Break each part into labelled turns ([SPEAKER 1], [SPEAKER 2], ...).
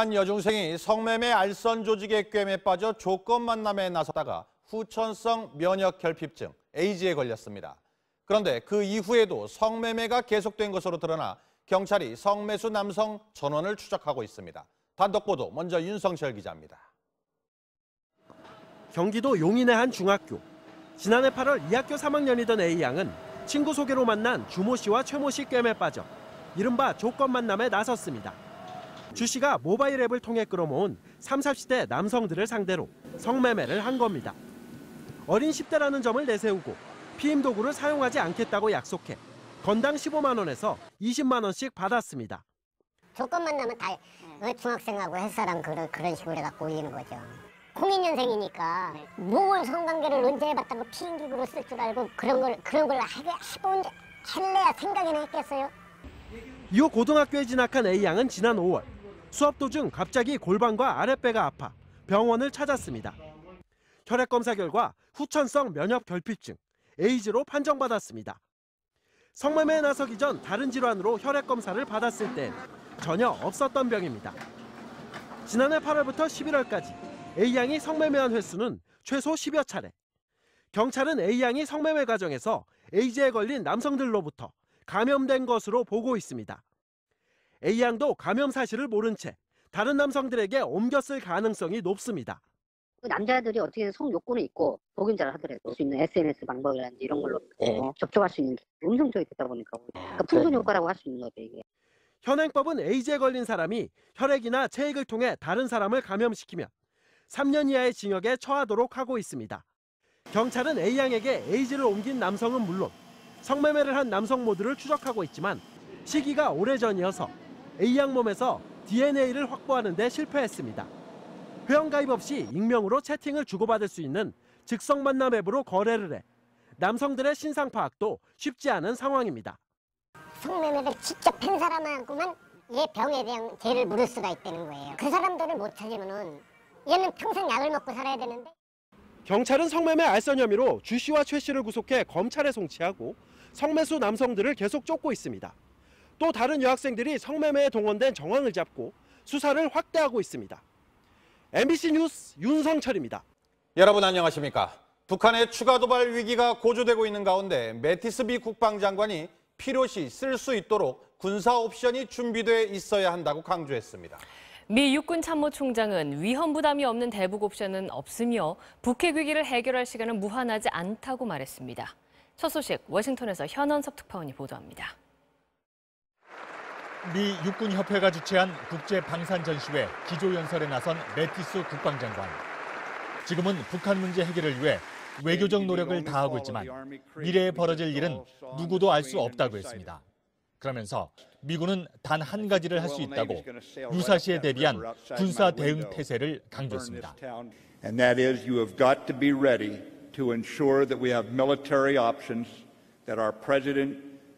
[SPEAKER 1] 한 여중생이 성매매 알선 조직의 꿰매 빠져 조건 만남에 나서다가 후천성 면역 결핍증, 에이즈에 걸렸습니다. 그런데 그 이후에도 성매매가 계속된 것으로 드러나 경찰이 성매수 남성 전원을 추적하고 있습니다. 단독 보도 먼저 윤성철 기자입니다.
[SPEAKER 2] 경기도 용인의 한 중학교. 지난해 8월 이 학교 3학년이던 A양은 친구 소개로 만난 주모 씨와 최모 씨 꿰매 빠져 이른바 조건 만남에 나섰습니다. 주 씨가 모바일 앱을 통해 끌어모은 30, 40대 남성들을 상대로 성매매를 한 겁니다. 어린 10대라는 점을 내세우고 피임 도구를 사용하지 않겠다고 약속해 건당 15만 원에서 20만 원씩 받았습니다.
[SPEAKER 3] 조건 만나면 다 중학생하고 햇사람 그런 식으로 해갖고 올리는 거죠. 공인년생이니까 뭘 성관계를 언제 해봤다고 피임기구로 쓸 줄 알고 그런 걸 해내야 생각이나 했겠어요.
[SPEAKER 2] 이후 고등학교에 진학한 A양은 지난 5월 수업 도중 갑자기 골반과 아랫배가 아파 병원을 찾았습니다. 혈액 검사 결과 후천성 면역 결핍증, 에이즈로 판정받았습니다. 성매매에 나서기 전 다른 질환으로 혈액 검사를 받았을 땐 전혀 없었던 병입니다. 지난해 8월부터 11월까지 A양이 성매매한 횟수는 최소 10여 차례. 경찰은 A양이 성매매 과정에서 에이즈에 걸린 남성들로부터 감염된 것으로 보고 있습니다. A양도 감염 사실을 모른 채 다른 남성들에게 옮겼을 가능성이 높습니다.
[SPEAKER 4] 남자들이 어떻게 성 욕구는 있고 복용자를 하더라도 수 있는 SNS 방법이라든지 이런 걸로 접촉할 수 있는 음성적이 됐다 보니까 그러니까 풍선 효과라고 할 수 있는 거죠, 이게.
[SPEAKER 2] 현행법은 에이즈에 걸린 사람이 혈액이나 체액을 통해 다른 사람을 감염시키면 3년 이하의 징역에 처하도록 하고 있습니다. 경찰은 A양에게 에이즈를 옮긴 남성은 물론 성매매를 한 남성 모두를 추적하고 있지만 시기가 오래전이어서 A양 몸에서 DNA를 확보하는 데 실패했습니다. 회원가입 없이 익명으로 채팅을 주고받을 수 있는 즉석 만남 앱으로 거래를 해 남성들의 신상 파악도 쉽지 않은 상황입니다.
[SPEAKER 3] 성매매를 직접 한 사람하고만 얘 병에 대한 죄를 물을 수가 있다는 거예요. 그 사람들을 못 찾으면은 얘는 평생 약을 먹고 살아야 되는데.
[SPEAKER 2] 경찰은 성매매 알선 혐의로 주 씨와 최 씨를 구속해 검찰에 송치하고 성매수 남성들을 계속 쫓고 있습니다. 또 다른 여학생들이 성매매에 동원된 정황을 잡고 수사를 확대하고 있습니다. MBC 뉴스 윤성철입니다.
[SPEAKER 1] 여러분 안녕하십니까? 북한의 추가 도발 위기가 고조되고 있는 가운데 매티스 미 국방장관이 필요시 쓸 수 있도록 군사 옵션이 준비돼 있어야 한다고 강조했습니다.
[SPEAKER 5] 미 육군 참모총장은 위험 부담이 없는 대북 옵션은 없으며 북핵 위기를 해결할 시간은 무한하지 않다고 말했습니다. 첫 소식 워싱턴에서 현원섭 특파원이 보도합니다.
[SPEAKER 6] 미 육군협회가 주최한 국제방산전시회 기조연설에 나선 매티스 국방장관. 지금은 북한 문제 해결을 위해 외교적 노력을 다하고 있지만 미래에 벌어질 일은 누구도 알 수 없다고 했습니다. 그러면서 미군은 단 한 가지를 할 수 있다고 유사시에 대비한 군사 대응 태세를 강조했습니다.
[SPEAKER 7] And that is you have got to be ready to ensure that we have military options that our president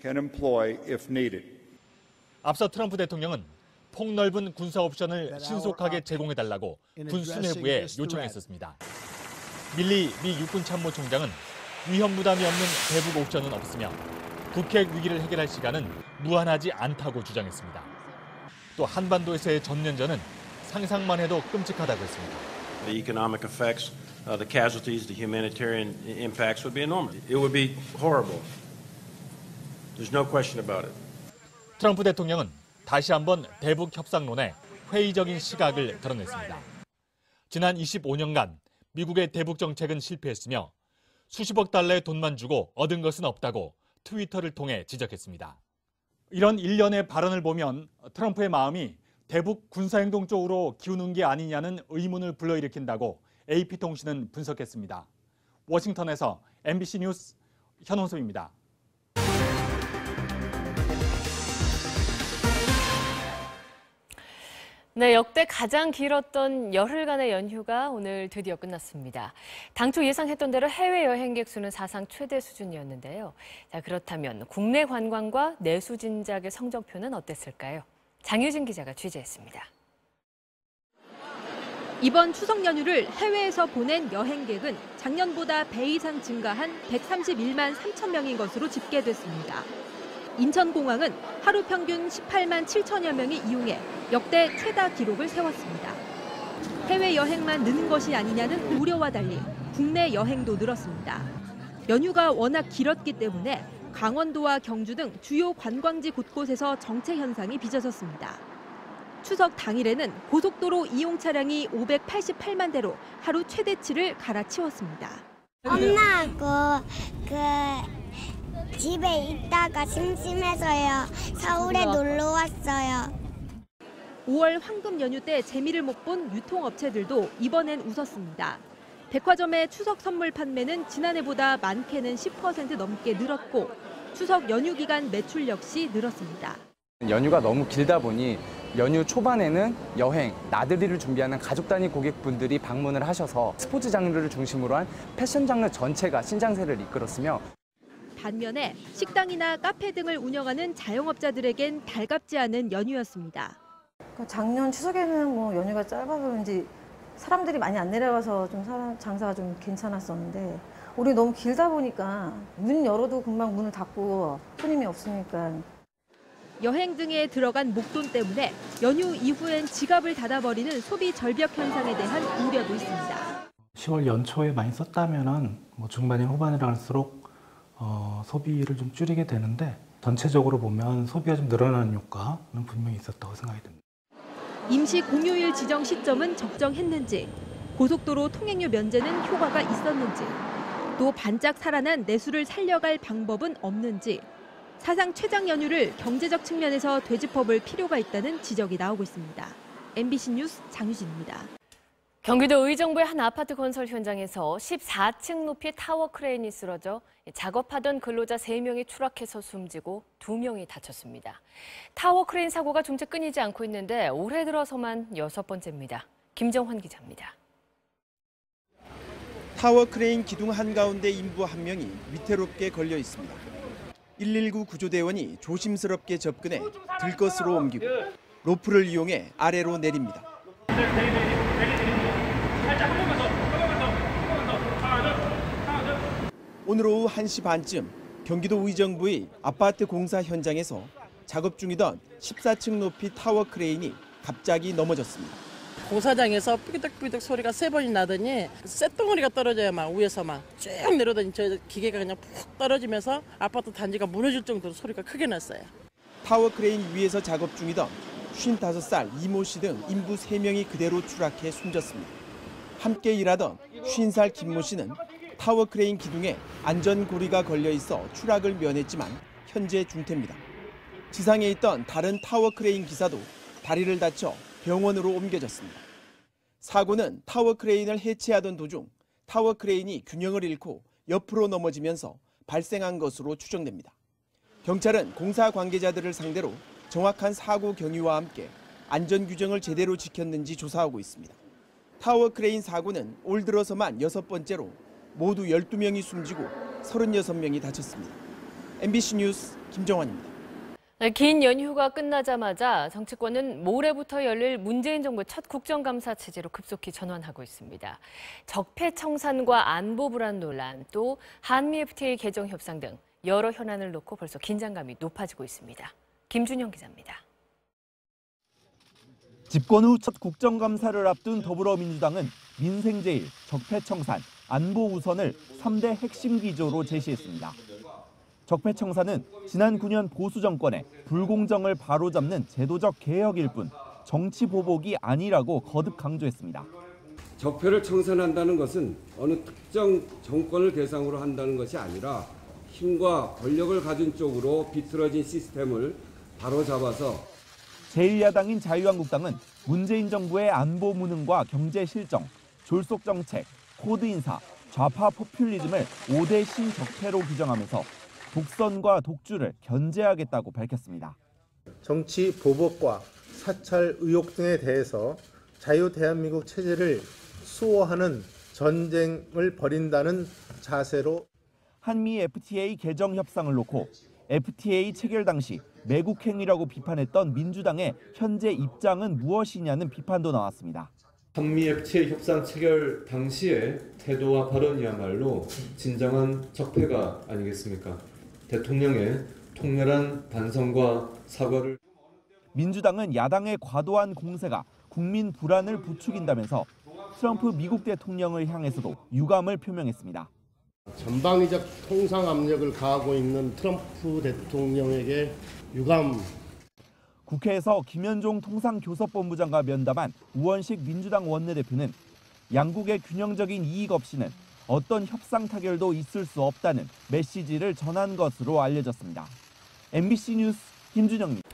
[SPEAKER 7] can employ if needed.
[SPEAKER 6] 앞서 트럼프 대통령은 폭넓은 군사 옵션을 신속하게 제공해달라고 군수뇌부에 요청했었습니다. 밀리 미 육군 참모총장은 위험 부담이 없는 대북 옵션은 없으며 북핵 위기를 해결할 시간은 무한하지 않다고 주장했습니다. 또 한반도에서의 전면전은 상상만 해도 끔찍하다고 했습니다.
[SPEAKER 8] The economic effects, the casualties, the humanitarian impacts would be enormous. It would be horrible. There's no question about it.
[SPEAKER 6] 트럼프 대통령은 다시 한번 대북 협상론에 회의적인 시각을 드러냈습니다. 지난 25년간 미국의 대북 정책은 실패했으며 수십억 달러의 돈만 주고 얻은 것은 없다고 트위터를 통해 지적했습니다. 이런 일련의 발언을 보면 트럼프의 마음이 대북 군사행동 쪽으로 기우는 게 아니냐는 의문을 불러일으킨다고 AP통신은 분석했습니다. 워싱턴에서 MBC 뉴스 현원섭입니다.
[SPEAKER 5] 네, 역대 가장 길었던 열흘간의 연휴가 오늘 드디어 끝났습니다. 당초 예상했던 대로 해외 여행객 수는 사상 최대 수준이었는데요. 자, 그렇다면 국내 관광과 내수 진작의 성적표는 어땠을까요? 장유진 기자가 취재했습니다.
[SPEAKER 9] 이번 추석 연휴를 해외에서 보낸 여행객은 작년보다 배 이상 증가한 131만 3천 명인 것으로 집계됐습니다. 인천공항은 하루 평균 18만 7천여 명이 이용해 역대 최다 기록을 세웠습니다. 해외여행만 느는 것이 아니냐는 우려와 달리 국내 여행도 늘었습니다. 연휴가 워낙 길었기 때문에 강원도와 경주 등 주요 관광지 곳곳에서 정체 현상이 빚어졌습니다. 추석 당일에는 고속도로 이용 차량이 588만 대로 하루 최대치를 갈아치웠습니다.
[SPEAKER 10] 엄마하고 집에 있다가 심심해서요. 서울에 놀러 왔어요.
[SPEAKER 9] 5월 황금 연휴 때 재미를 못 본 유통업체들도 이번엔 웃었습니다. 백화점의 추석 선물 판매는 지난해보다 많게는 10% 넘게 늘었고 추석 연휴 기간 매출 역시 늘었습니다.
[SPEAKER 11] 연휴가 너무 길다 보니 연휴 초반에는 여행, 나들이를 준비하는 가족 단위 고객분들이 방문을 하셔서 스포츠 장르를 중심으로 한 패션 장르 전체가 신장세를 이끌었으며
[SPEAKER 9] 반면에 식당이나 카페 등을 운영하는 자영업자들에겐 달갑지 않은 연휴였습니다.
[SPEAKER 12] 작년 추석에는 뭐 연휴가 짧아서 그런지 사람들이 많이 안 내려가서 좀 장사가 좀 괜찮았었는데 올해 너무 길다 보니까 문 열어도 금방 문을 닫고 손님이 없으니까.
[SPEAKER 9] 여행 등에 들어간 목돈 때문에 연휴 이후엔 지갑을 닫아버리는 소비 절벽 현상에 대한 우려도 있습니다.
[SPEAKER 13] 10월 연초에 많이 썼다면은 뭐 중반이나 후반이라 할수록 소비를 좀 줄이게 되는데 전체적으로 보면 소비가 좀 늘어나는 효과는 분명히 있었다고 생각이 듭니다.
[SPEAKER 9] 임시 공휴일 지정 시점은 적정했는지, 고속도로 통행료 면제는 효과가 있었는지, 또 반짝 살아난 내수를 살려갈 방법은 없는지 사상 최장 연휴를 경제적 측면에서 되짚어볼 필요가 있다는 지적이 나오고 있습니다. MBC 뉴스 장유진입니다.
[SPEAKER 5] 경기도 의정부의 한 아파트 건설 현장에서 14층 높이 타워 크레인이 쓰러져 작업하던 근로자 3명이 추락해서 숨지고 2명이 다쳤습니다. 타워 크레인 사고가 좀째 끊이지 않고 있는데 올해 들어서만 6번째입니다. 김정환 기자입니다.
[SPEAKER 14] 타워 크레인 기둥 한가운데 인부 1명이 위태롭게 걸려 있습니다. 119 구조대원이 조심스럽게 접근해 들것으로 옮기고 로프를 이용해 아래로 내립니다. 오늘 오후 1시 반쯤 경기도 의정부의 아파트 공사 현장에서 작업 중이던 14층 높이 타워 크레인이 갑자기 넘어졌습니다.
[SPEAKER 15] 공사장에서 삐득삐득 소리가 3번이 나더니 쇳덩어리가 떨어져요. 막 위에서 막 쭉 내려오더니 저 기계가 그냥 푹 떨어지면서 아파트 단지가 무너질 정도로 소리가 크게 났어요.
[SPEAKER 14] 타워 크레인 위에서 작업 중이던 55살 이모 씨 등 인부 3명이 그대로 추락해 숨졌습니다. 함께 일하던 50살 김모 씨는 타워 크레인 기둥에 안전고리가 걸려 있어 추락을 면했지만 현재 중태입니다. 지상에 있던 다른 타워 크레인 기사도 다리를 다쳐 병원으로 옮겨졌습니다. 사고는 타워 크레인을 해체하던 도중 타워 크레인이 균형을 잃고 옆으로 넘어지면서 발생한 것으로 추정됩니다. 경찰은 공사 관계자들을 상대로 정확한 사고 경위와 함께 안전 규정을 제대로 지켰는지 조사하고 있습니다. 타워 크레인 사고는 올 들어서만 6번째로 모두 12명이 숨지고 36명이 다쳤습니다. MBC 뉴스 김정환입니다.
[SPEAKER 5] 긴 연휴가 끝나자마자 정치권은 모레부터 열릴 문재인 정부 첫 국정감사 체제로 급속히 전환하고 있습니다. 적폐청산과 안보 불안 논란, 또 한미 FTA 개정 협상 등 여러 현안을 놓고 벌써 긴장감이 높아지고 있습니다. 김준영 기자입니다.
[SPEAKER 16] 집권 후 첫 국정감사를 앞둔 더불어민주당은 민생제일, 적폐청산, 안보 우선을 3대 핵심 기조로 제시했습니다. 적폐청산은 지난 9년 보수 정권의 불공정을 바로잡는 제도적 개혁일 뿐 정치 보복이 아니라고 거듭 강조했습니다.
[SPEAKER 17] 적폐를 청산한다는 것은 어느 특정 정권을 대상으로 한다는 것이 아니라 힘과 권력을 가진 쪽으로 비틀어진 시스템을 바로잡아서
[SPEAKER 16] 제1야당인 자유한국당은 문재인 정부의 안보 무능과 경제 실정, 졸속 정책, 코드 인사, 좌파 포퓰리즘을 5대 신적폐로 규정하면서 독선과 독주를 견제하겠다고 밝혔습니다.
[SPEAKER 18] 정치 보복과 사찰 의혹 등에 대해서 자유 대한민국 체제를 수호하는 전쟁을 벌인다는 자세로
[SPEAKER 16] 한미 FTA 개정 협상을 놓고 FTA 체결 당시 매국 행위라고 비판했던 민주당의 현재 입장은 무엇이냐는 비판도 나왔습니다.
[SPEAKER 19] 한미 FTA 협상 체결 당시의 태도와 발언이야말로 진정한 적폐가 아니겠습니까? 대통령의 통렬한 반성과 사과를.
[SPEAKER 16] 민주당은 야당의 과도한 공세가 국민 불안을 부추긴다면서 트럼프 미국 대통령을 향해서도 유감을 표명했습니다.
[SPEAKER 20] 전방위적 통상 압력을 가하고 있는 트럼프 대통령에게 유감.
[SPEAKER 16] 국회에서 김현종 통상교섭본부장과 면담한 우원식 민주당 원내대표는 양국의 균형적인 이익 없이는 어떤 협상 타결도 있을 수 없다는 메시지를 전한 것으로 알려졌습니다. MBC 뉴스 김준영입니다.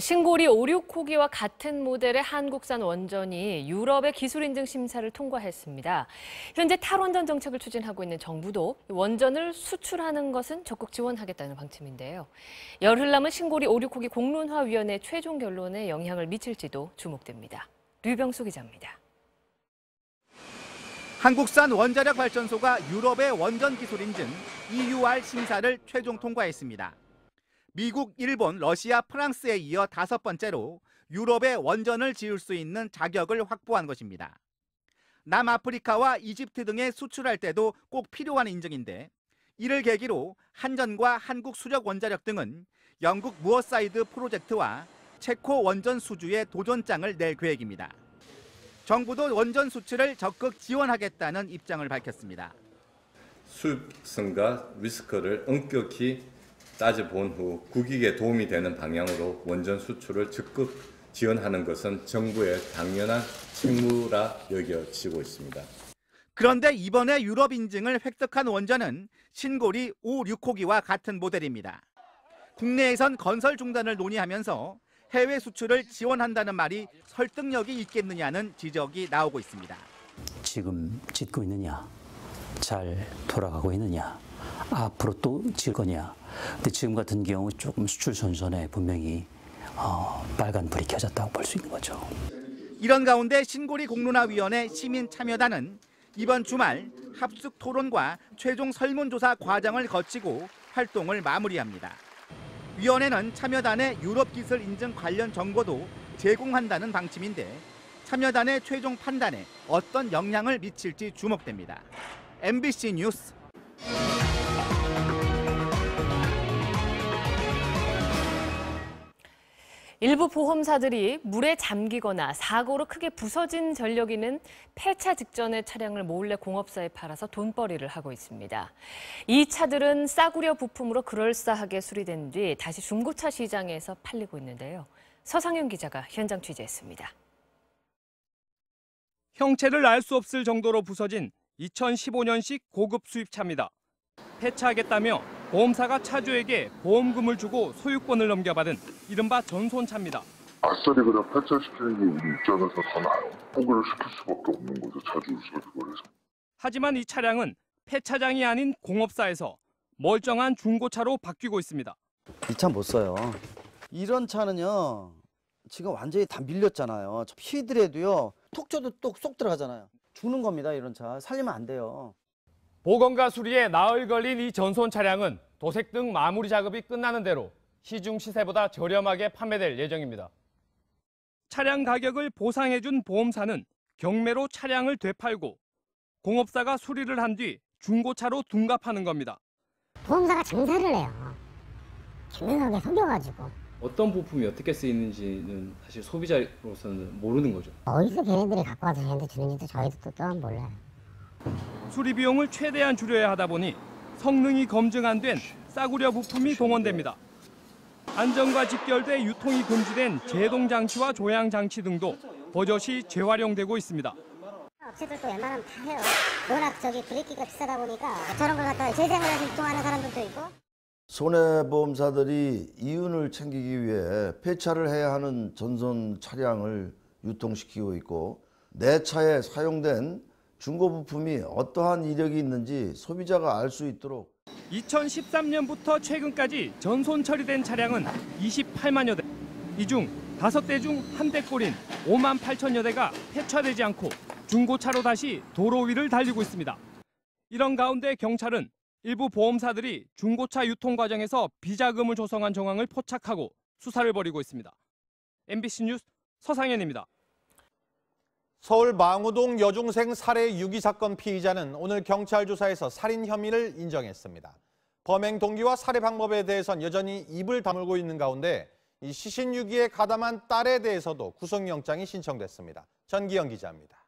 [SPEAKER 5] 신고리 56호기와 같은 모델의 한국산 원전이 유럽의 기술 인증 심사를 통과했습니다. 현재 탈원전 정책을 추진하고 있는 정부도 원전을 수출하는 것은 적극 지원하겠다는 방침인데요. 열흘 남은 신고리 56호기 공론화위원회 최종 결론에 영향을 미칠지도 주목됩니다. 류병수 기자입니다.
[SPEAKER 21] 한국산 원자력 발전소가 유럽의 원전 기술 인증 EUR 심사를 최종 통과했습니다. 미국, 일본, 러시아, 프랑스에 이어 5번째로 유럽의 원전을 지을 수 있는 자격을 확보한 것입니다. 남아프리카와 이집트 등에 수출할 때도 꼭 필요한 인증인데 이를 계기로 한전과 한국수력원자력 등은 영국 무어사이드 프로젝트와 체코 원전 수주에 도전장을 낼 계획입니다. 정부도 원전 수출을 적극 지원하겠다는 입장을 밝혔습니다.
[SPEAKER 22] 수익성과 리스크를 엄격히 따져본 후 국익에 도움이 되는 방향으로 원전 수출을 적극 지원하는 것은 정부의 당연한 책무라 여겨지고 있습니다.
[SPEAKER 21] 그런데 이번에 유럽 인증을 획득한 원전은 신고리 5, 6호기와 같은 모델입니다. 국내에선 건설 중단을 논의하면서 해외 수출을 지원한다는 말이 설득력이 있겠느냐는 지적이 나오고 있습니다.
[SPEAKER 23] 지금 짓고 있느냐, 잘 돌아가고 있느냐, 앞으로 또 질 거냐. 근데 지금 같은 경우 조금 수출 선전에 분명히 빨간불이 켜졌다고 볼 수 있는 거죠.
[SPEAKER 21] 이런 가운데 신고리 공론화위원회 시민참여단은 이번 주말 합숙 토론과 최종 설문조사 과정을 거치고 활동을 마무리합니다. 위원회는 참여단의 유럽 기술 인증 관련 정보도 제공한다는 방침인데 참여단의 최종 판단에 어떤 영향을 미칠지 주목됩니다. MBC 뉴스
[SPEAKER 5] 일부 보험사들이 물에 잠기거나 사고로 크게 부서진 전력이는 폐차 직전에 차량을 몰래 공업사에 팔아서 돈벌이를 하고 있습니다. 이 차들은 싸구려 부품으로 그럴싸하게 수리된 뒤 다시 중고차 시장에서 팔리고 있는데요. 서상윤 기자가 현장 취재했습니다.
[SPEAKER 24] 형체를 알 수 없을 정도로 부서진 2015년식 고급 수입차입니다. 폐차하겠다며 보험사가 차주에게 보험금을 주고 소유권을 넘겨받은 이른바 전손차입니다.
[SPEAKER 25] 아싸리 그냥 폐차시키는 게 우리 입장에서 더 나아요. 포기를 시킬 수밖에 없는 거죠, 차주로서 그걸 해서.
[SPEAKER 24] 하지만 이 차량은 폐차장이 아닌 공업사에서 멀쩡한 중고차로 바뀌고 있습니다.
[SPEAKER 26] 이 차 못 써요. 이런 차는요, 지금 완전히 다 밀렸잖아요. 피드래도요, 톡 쳐도 쏙 들어가잖아요. 죽는 겁니다, 이런 차. 살리면 안 돼요.
[SPEAKER 24] 보건과 수리에 나흘 걸린 이 전손 차량은 도색 등 마무리 작업이 끝나는 대로 시중 시세보다 저렴하게 판매될 예정입니다. 차량 가격을 보상해준 보험사는 경매로 차량을 되팔고 공업사가 수리를 한 뒤 중고차로 둔갑하는 겁니다.
[SPEAKER 3] 보험사가 장사를 해요. 경매하게 속여가지고.
[SPEAKER 27] 어떤 부품이 어떻게 쓰이는지는 사실 소비자로서는 모르는 거죠.
[SPEAKER 3] 어디서 걔네들이 갖고 와서 저희한테 주는지도 저희도 또한 몰라요.
[SPEAKER 24] 수리 비용을 최대한 줄여야 하다 보니 성능이 검증 안 된 싸구려 부품이 동원됩니다. 안전과 직결돼 유통이 금지된 제동 장치와 조향 장치 등도 버젓이 재활용되고 있습니다.
[SPEAKER 3] 업체들도 웬만하면 다 해요. 워낙 브레이크가 비싸다 보니까 저런 걸 갖다가 재생을 해서 유통하는 사람들도 있고.
[SPEAKER 28] 손해보험사들이 이윤을 챙기기 위해 폐차를 해야 하는 전손 차량을 유통시키고 있고 내 차에 사용된 중고 부품이 어떠한 이력이 있는지 소비자가 알 수 있도록
[SPEAKER 24] 2013년부터 최근까지 전손 처리된 차량은 28만여 대. 이 중 5대 중 1대꼴인 5만 8천여 대가 폐차되지 않고 중고차로 다시 도로 위를 달리고 있습니다. 이런 가운데 경찰은 일부 보험사들이 중고차 유통 과정에서 비자금을 조성한 정황을 포착하고 수사를 벌이고 있습니다. MBC 뉴스 서상현입니다.
[SPEAKER 1] 서울 망우동 여중생 살해 유기 사건 피의자는 오늘 경찰 조사에서 살인 혐의를 인정했습니다. 범행 동기와 살해 방법에 대해선 여전히 입을 다물고 있는 가운데 이 시신 유기에 가담한 딸에 대해서도 구속영장이 신청됐습니다. 전기영 기자입니다.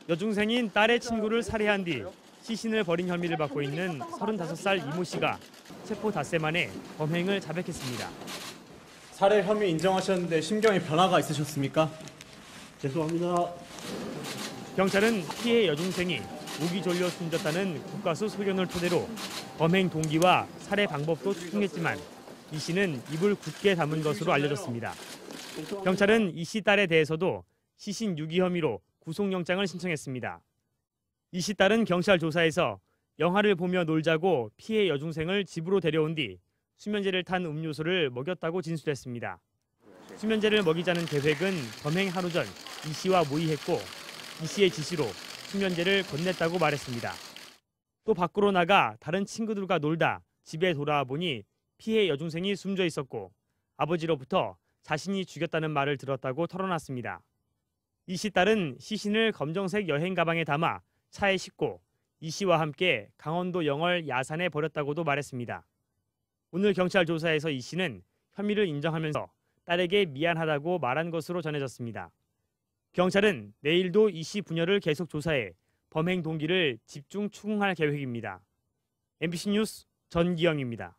[SPEAKER 24] 여중생인 딸의 친구를 살해한 뒤 시신을 버린 혐의를 받고 있는 35살 이모 씨가 체포 닷새 만에 범행을 자백했습니다.
[SPEAKER 2] 살해 혐의 인정하셨는데 심경의 변화가 있으셨습니까? 죄송합니다.
[SPEAKER 24] 경찰은 피해 여중생이 무기 졸려 숨졌다는 국가수 소견을 토대로 범행 동기와 살해 방법도 추궁했지만 이 씨는 입을 굳게 다문 것으로 알려졌습니다. 경찰은 이 씨 딸에 대해서도 시신 유기 혐의로 구속영장을 신청했습니다. 이 씨 딸은 경찰 조사에서 영화를 보며 놀자고 피해 여중생을 집으로 데려온 뒤 수면제를 탄 음료수를 먹였다고 진술했습니다. 수면제를 먹이자는 계획은 범행 하루 전 이 씨와 모의했고 이 씨의 지시로 수면제를 건넸다고 말했습니다. 또 밖으로 나가 다른 친구들과 놀다 집에 돌아와 보니 피해 여중생이 숨져 있었고 아버지로부터 자신이 죽였다는 말을 들었다고 털어놨습니다. 이 씨 딸은 시신을 검정색 여행 가방에 담아 차에 싣고 이 씨와 함께 강원도 영월 야산에 버렸다고도 말했습니다. 오늘 경찰 조사에서 이 씨는 혐의를 인정하면서 딸에게 미안하다고 말한 것으로 전해졌습니다. 경찰은 내일도 이 씨 부녀를 계속 조사해 범행 동기를 집중 추궁할 계획입니다. MBC 뉴스 전기영입니다.